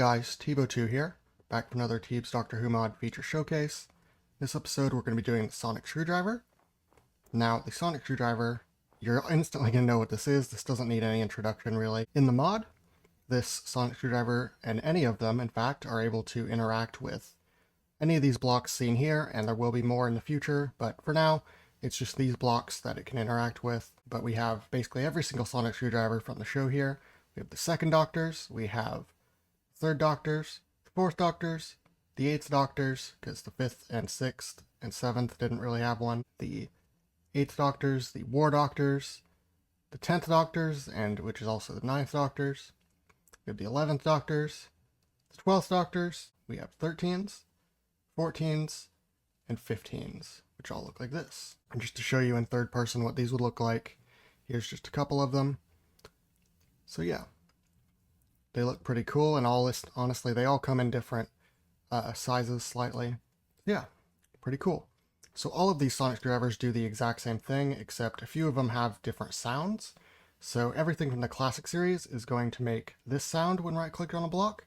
guys, Tebo2 here, back for another TEAB'S Doctor Who mod feature showcase. This episode we're going to be doing the sonic screwdriver. Now, the sonic screwdriver, you're instantly going to know what this is. This doesn't need any introduction really. In the mod, this sonic screwdriver, and any of them in fact, are able to interact with any of these blocks seen here, and there will be more in the future, but for now, it's just these blocks that it can interact with. But we have basically every single sonic screwdriver from the show here. We have the second Doctors, we have third Doctors, the fourth Doctors, the eighth Doctors, because the fifth and sixth and seventh didn't really have one, the eighth Doctors, the War Doctors, the 10th Doctors, and which is also the 9th Doctors. We have the 11th Doctors, the 12th Doctors, we have 13s, 14s, and 15s, which all look like this. And just to show you in third person what these would look like, here's just a couple of them. So yeah, they look pretty cool, and honestly, they all come in different sizes slightly. Yeah, pretty cool. So all of these sonic screwdrivers do the exact same thing, except a few of them have different sounds. So everything from the classic series is going to make this sound when right-clicked on a block,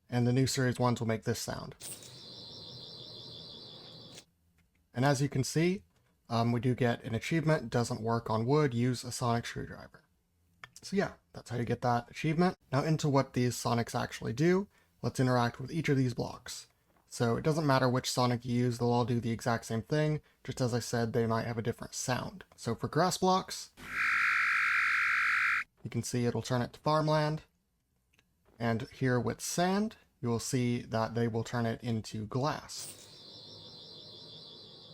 and the new series ones will make this sound. And as you can see, we do get an achievement, doesn't work on wood, use a sonic screwdriver. So yeah, that's how you get that achievement. Now into what these sonics actually do, let's interact with each of these blocks. So it doesn't matter which sonic you use, they'll all do the exact same thing, just as I said, they might have a different sound. So for grass blocks, you can see it'll turn it to farmland. And here with sand, you will see that they will turn it into glass.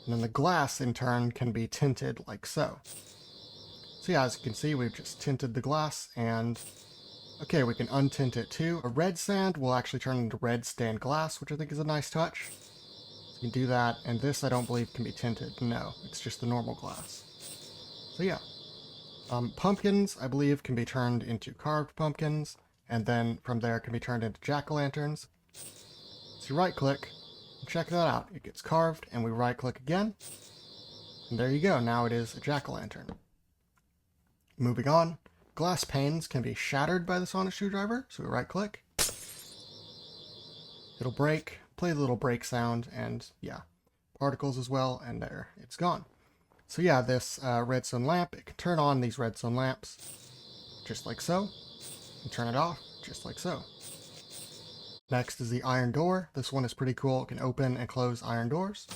And then the glass, in turn, can be tinted like so. So yeah, as you can see, we've just tinted the glass, and okay, we can untint it too. A red sand will actually turn into red stained glass, which I think is a nice touch. So you can do that, and this I don't believe can be tinted. No, it's just the normal glass. So yeah. Pumpkins, I believe, can be turned into carved pumpkins, and then from there can be turned into jack-o'-lanterns. So you right-click, check that out. It gets carved, and we right-click again, and there you go. Now it is a jack-o'-lantern. Moving on, glass panes can be shattered by the sonic screwdriver, so we right-click. It'll break, play the little break sound, and yeah, particles as well, and there, it's gone. So yeah, this redstone lamp, it can turn on these redstone lamps, just like so, and turn it off, just like so. Next is the iron door. This one is pretty cool. It can open and close iron doors.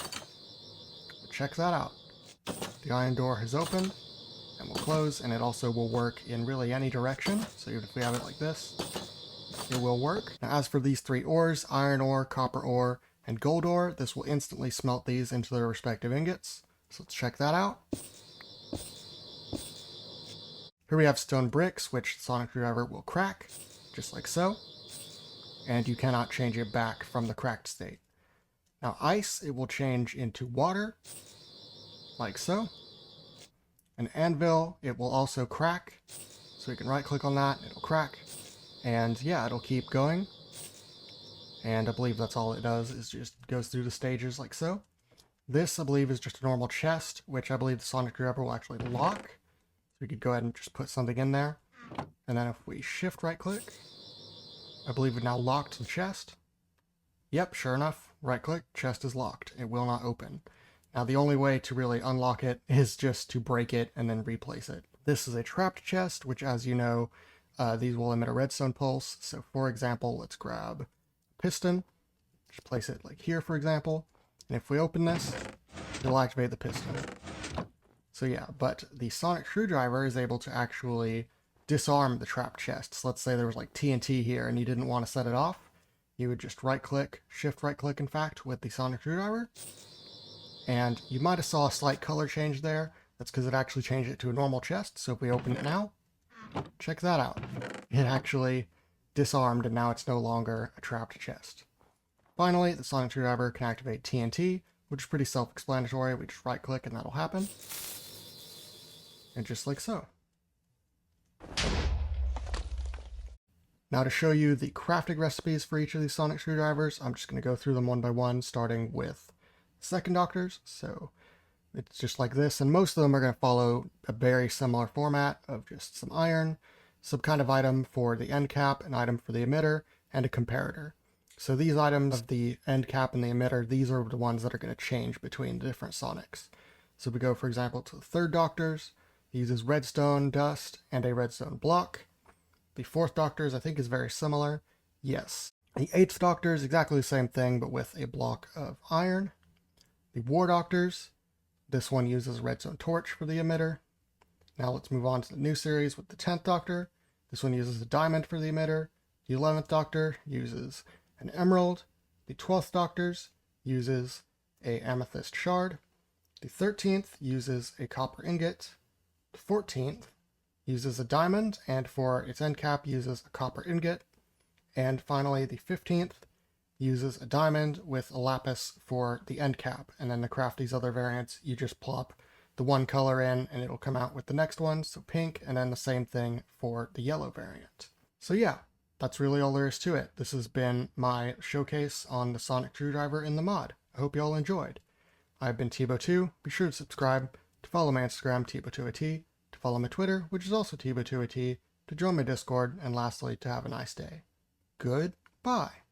Check that out. The iron door has opened and will close, and it also will work in really any direction. So even if we have it like this, it will work. Now as for these three ores, iron ore, copper ore, and gold ore, this will instantly smelt these into their respective ingots. So let's check that out. Here we have stone bricks, which the sonic screwdriver will crack, just like so. And you cannot change it back from the cracked state. Now ice, it will change into water, like so. An anvil, it will also crack, so you can right click on that, it'll crack, and yeah, it'll keep going. And I believe that's all it does, is just goes through the stages like so. This, I believe, is just a normal chest, which I believe the sonic screwdriver will actually lock. So we could go ahead and just put something in there. And then if we shift right click, I believe we've now locked the chest. Yep, sure enough, right click, chest is locked. It will not open. Now the only way to really unlock it is just to break it and then replace it. This is a trapped chest, which as you know, these will emit a redstone pulse. So for example, let's grab a piston, just place it like here for example. And if we open this, it'll activate the piston. So yeah, but the sonic screwdriver is able to actually disarm the trapped chest. So let's say there was like TNT here and you didn't want to set it off. You would just right click, shift right click in fact, with the sonic screwdriver. And you might have saw a slight color change there. That's because it actually changed it to a normal chest. So if we open it now, check that out. It actually disarmed and now it's no longer a trapped chest. Finally, the sonic screwdriver can activate TNT, which is pretty self-explanatory. We just right click and that'll happen. And just like so. Now to show you the crafting recipes for each of these sonic screwdrivers, I'm just going to go through them one by one, starting with second Doctors. So it's just like this, and most of them are going to follow a very similar format of just some iron, some kind of item for the end cap, an item for the emitter, and a comparator. So these items of the end cap and the emitter, these are the ones that are going to change between the different Sonics. So we go, for example, to the third Doctor's. He uses redstone dust and a redstone block. The fourth Doctor's, I think, is very similar. Yes. The eighth Doctor's, exactly the same thing, but with a block of iron. The War Doctor's, this one uses a redstone torch for the emitter. Now let's move on to the new series with the 10th Doctor. This one uses a diamond for the emitter. The 11th Doctor uses an emerald. The 12th Doctor's uses a amethyst shard. The 13th uses a copper ingot. The 14th uses a diamond, and for its end cap uses a copper ingot. And finally, the 15th uses a diamond with a lapis for the end cap. And then to craft these other variants, you just plop the one color in and it'll come out with the next one, so pink, and then the same thing for the yellow variant. So yeah, that's really all there is to it. This has been my showcase on the Sonic Screwdriver in the mod. I hope you all enjoyed. I've been Teabo2. Be sure to subscribe, to follow my Instagram, Teabo2at, to follow my Twitter, which is also Teabo2at, to join my Discord, and lastly, to have a nice day. Goodbye.